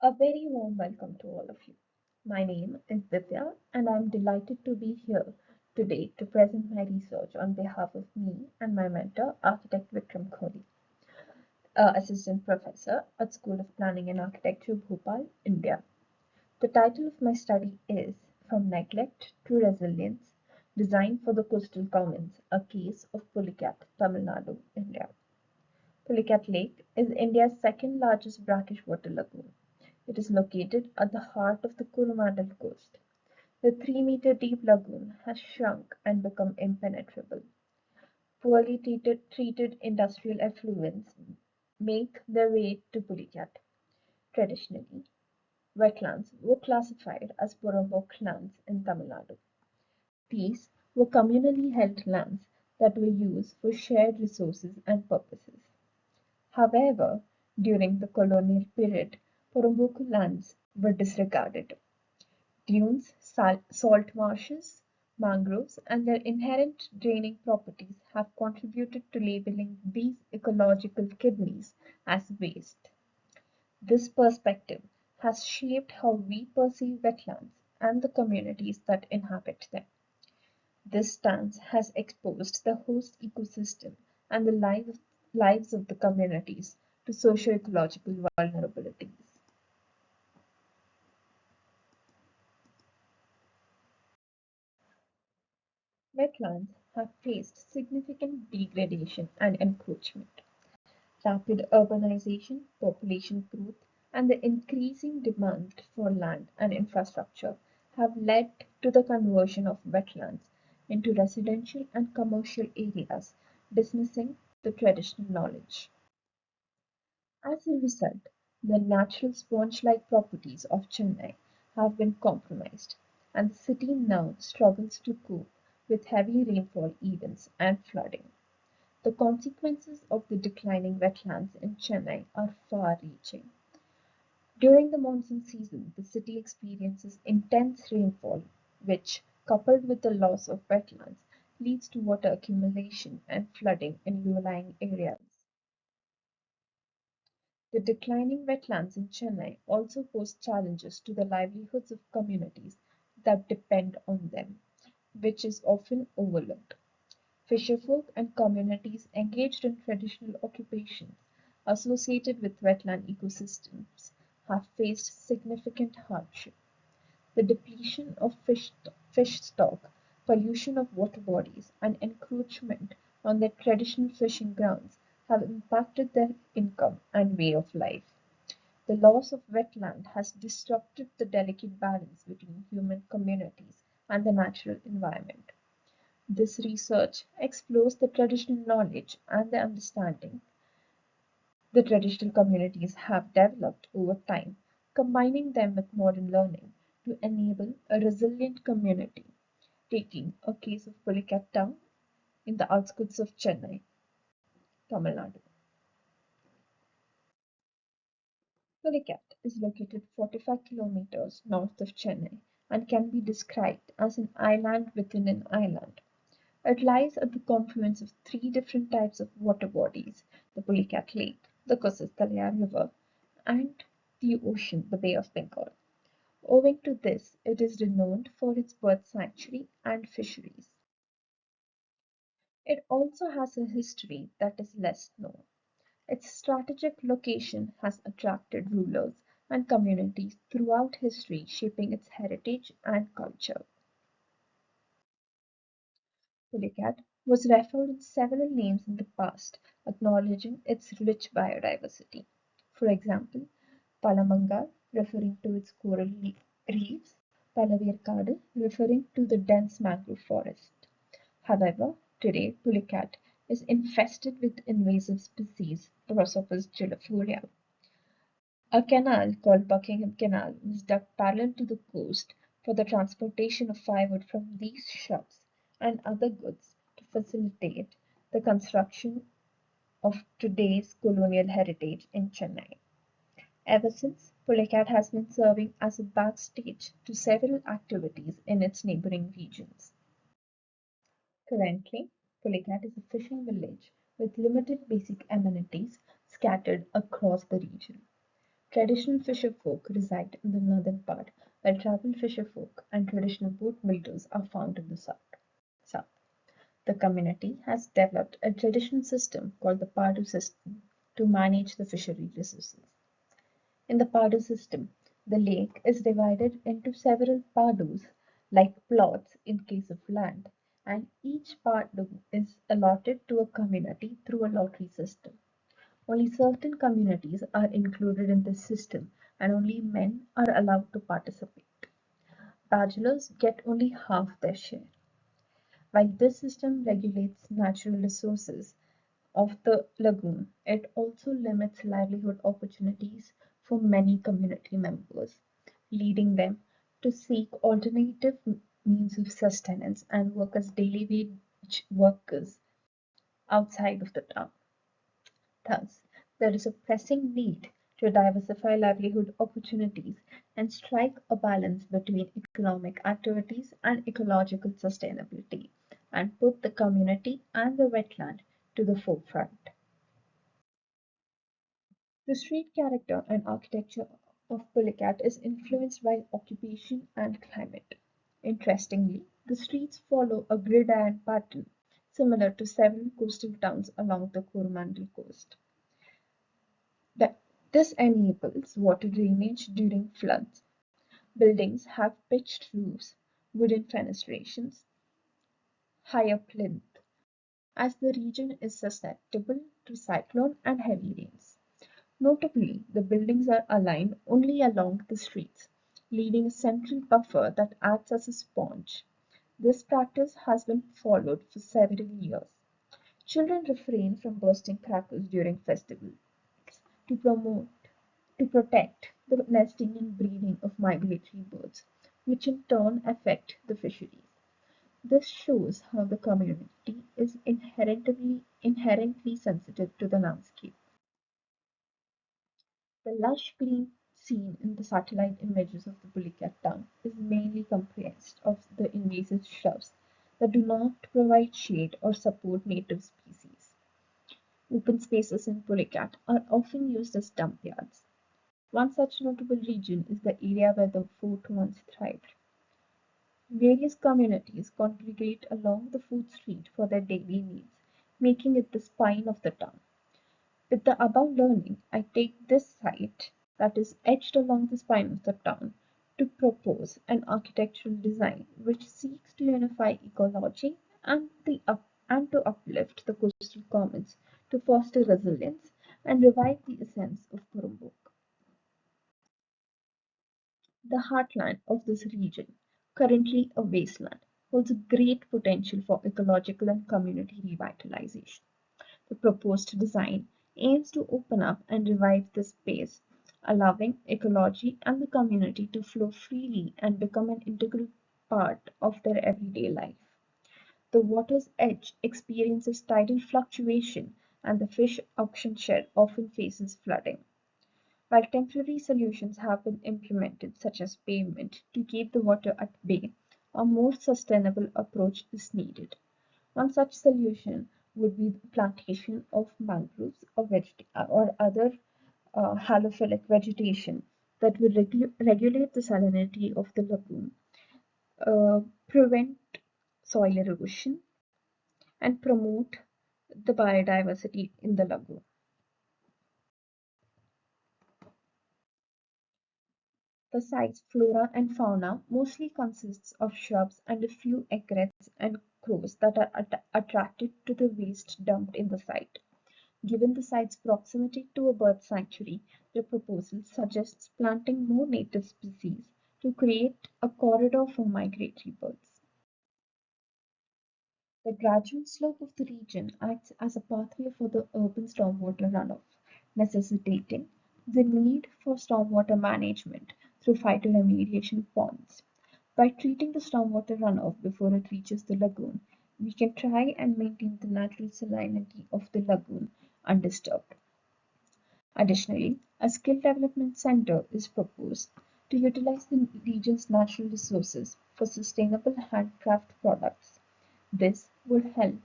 A very warm welcome to all of you. My name is Divya, and I'm delighted to be here today to present my research on behalf of me and my mentor, Architect Vikram Kohli, Assistant Professor at School of Planning and Architecture, Bhopal, India. The title of my study is From Neglect to Resilience Design for the Coastal Commons, a Case of Pulicat, Tamil Nadu, India. Pulicat Lake is India's second largest brackish water lagoon. It is located at the heart of the Coromandel Coast. The 3-meter deep lagoon has shrunk and become impenetrable. Poorly treated industrial effluents make their way to Pulicat. Traditionally, wetlands were classified as Porombok lands in Tamil Nadu. These were communally held lands that were used for shared resources and purposes. However, during the colonial period, Poromboku lands were disregarded. Dunes, salt marshes, mangroves, and their inherent draining properties have contributed to labeling these ecological kidneys as waste. This perspective has shaped how we perceive wetlands and the communities that inhabit them. This stance has exposed the host ecosystem and the lives of the communities to socio-ecological vulnerabilities. Wetlands have faced significant degradation and encroachment. Rapid urbanization, population growth, and the increasing demand for land and infrastructure have led to the conversion of wetlands into residential and commercial areas, dismissing the traditional knowledge. As a result, the natural sponge-like properties of Chennai have been compromised, and the city now struggles to cope with heavy rainfall events and flooding. The consequences of the declining wetlands in Chennai are far-reaching. During the monsoon season, the city experiences intense rainfall, which, coupled with the loss of wetlands, leads to water accumulation and flooding in low-lying areas. The declining wetlands in Chennai also pose challenges to the livelihoods of communities that depend on them, which is often overlooked. Fisherfolk and communities engaged in traditional occupations associated with wetland ecosystems have faced significant hardship. The depletion of fish stock, pollution of water bodies, and encroachment on their traditional fishing grounds have impacted their income and way of life. The loss of wetland has disrupted the delicate balance between human communities and the natural environment. This research explores the traditional knowledge and the understanding the traditional communities have developed over time, combining them with modern learning to enable a resilient community. Taking a case of Pulicat town in the outskirts of Chennai, Tamil Nadu. Pulicat is located 45 kilometers north of Chennai and can be described as an island within an island. It lies at the confluence of three different types of water bodies: the Pulicat Lake, the Kosastalaya River, and the ocean, the Bay of Bengal. Owing to this, it is renowned for its bird sanctuary and fisheries. It also has a history that is less known. Its strategic location has attracted rulers and communities throughout history, shaping its heritage and culture. Pulicat was referred in several names in the past, acknowledging its rich biodiversity. For example, Palamangar, referring to its coral reefs, Palavirkadu, referring to the dense mangrove forest. However, today Pulicat is infested with invasive species Prosopis gillifolia. A canal called Buckingham Canal was dug parallel to the coast for the transportation of firewood from these shrubs and other goods to facilitate the construction of today's colonial heritage in Chennai. Ever since, Pulicat has been serving as a backstage to several activities in its neighboring regions. Currently, Pulicat is a fishing village with limited basic amenities scattered across the region. Traditional fisher folk reside in the northern part, while tribal fisher folk and traditional boat builders are found in the south. The community has developed a traditional system called the Padu system to manage the fishery resources. In the Padu system, the lake is divided into several padus, like plots in case of land, and each padu is allotted to a community through a lottery system. Only certain communities are included in this system, and only men are allowed to participate. Bachelors get only half their share. While this system regulates natural resources of the lagoon, it also limits livelihood opportunities for many community members, leading them to seek alternative means of sustenance and work as daily wage workers outside of the town. Thus, there is a pressing need to diversify livelihood opportunities and strike a balance between economic activities and ecological sustainability, and put the community and the wetland to the forefront. The street character and architecture of Pulicat is influenced by occupation and climate. Interestingly, the streets follow a gridiron pattern similar to several coastal towns along the Coromandel coast. That this enables water drainage during floods. Buildings have pitched roofs, wooden fenestrations, higher plinth, as the region is susceptible to cyclone and heavy rains. Notably, the buildings are aligned only along the streets, leaving a central buffer that acts as a sponge. This practice has been followed for several years. Children refrain from bursting crackers during festivals to promote to protect the nesting and breeding of migratory birds, which in turn affect the fisheries. This shows how the community is inherently sensitive to the landscape. The lush green seen in the satellite images of the Pulicat town is mainly comprised of the invasive shrubs that do not provide shade or support native species. Open spaces in Pulicat are often used as dump yards. One such notable region is the area where the fort once thrived. Various communities congregate along the fort street for their daily needs, making it the spine of the town. With the above learning, I take this site, that is etched along the spine of the town, to propose an architectural design which seeks to unify ecology and to uplift the coastal commons, to foster resilience and revive the essence of Purumbok. The heartland of this region, currently a wasteland, holds great potential for ecological and community revitalization. The proposed design aims to open up and revive this space, allowing ecology and the community to flow freely and become an integral part of their everyday life. The water's edge experiences tidal fluctuation, and the fish auction shed often faces flooding. While temporary solutions have been implemented, such as pavement, to keep the water at bay, a more sustainable approach is needed. One such solution would be the plantation of mangroves or other halophilic vegetation that will regulate the salinity of the lagoon, prevent soil erosion, and promote the biodiversity in the lagoon. The site's flora and fauna mostly consists of shrubs and a few egrets and crows that are attracted to the waste dumped in the site. Given the site's proximity to a bird sanctuary, the proposal suggests planting more native species to create a corridor for migratory birds. The gradual slope of the region acts as a pathway for the urban stormwater runoff, necessitating the need for stormwater management through phytoremediation ponds. By treating the stormwater runoff before it reaches the lagoon, we can try and maintain the natural salinity of the lagoon undisturbed. Additionally, a skill development center is proposed to utilize the region's natural resources for sustainable handcraft products. This would help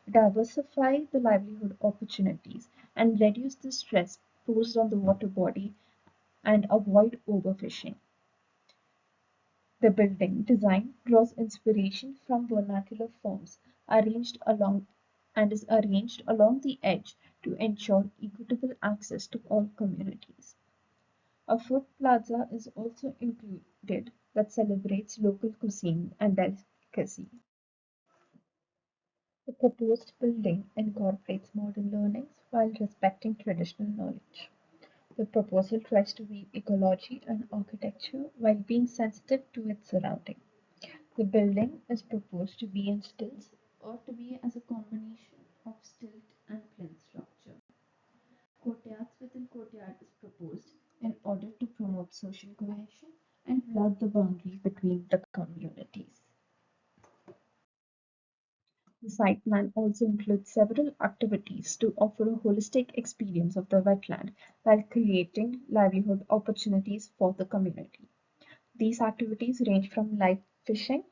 diversify the livelihood opportunities and reduce the stress posed on the water body and avoid overfishing. The building design draws inspiration from vernacular forms arranged along and is arranged along the edge to ensure equitable access to all communities. A food plaza is also included that celebrates local cuisine and delicacy. The proposed building incorporates modern learnings while respecting traditional knowledge. The proposal tries to weave ecology and architecture while being sensitive to its surrounding. The building is proposed to be in stilts or to be as a combination of stilt and plinth structure. Courtyards within courtyard is proposed in order to promote social cohesion and blur the boundary between the communities. The site plan also includes several activities to offer a holistic experience of the wetland while creating livelihood opportunities for the community. These activities range from light fishing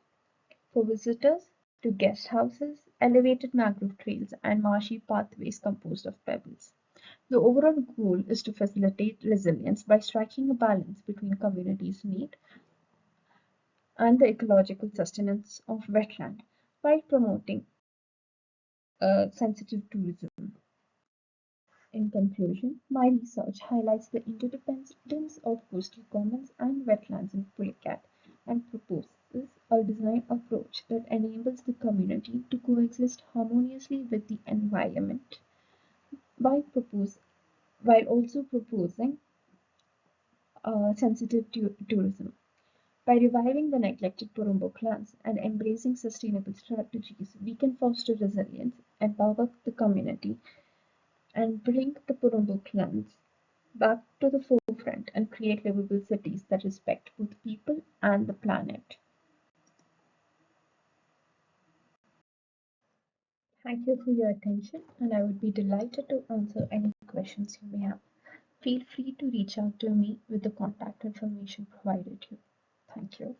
for visitors to guest houses, elevated mangrove trails, and marshy pathways composed of pebbles. The overall goal is to facilitate resilience by striking a balance between communities' need and the ecological sustenance of wetland while promoting sensitive tourism. In conclusion, my research highlights the interdependence of coastal commons and wetlands in Pulicat and proposes a design approach that enables the community to coexist harmoniously with the environment by propose, while also proposing sensitive tourism. By reviving the neglected Purumbo clans and embracing sustainable strategies, we can foster resilience, empower the community, and bring the Purumbo clans back to the forefront and create livable cities that respect both people and the planet. Thank you for your attention, and I would be delighted to answer any questions you may have. Feel free to reach out to me with the contact information provided here. Thank you.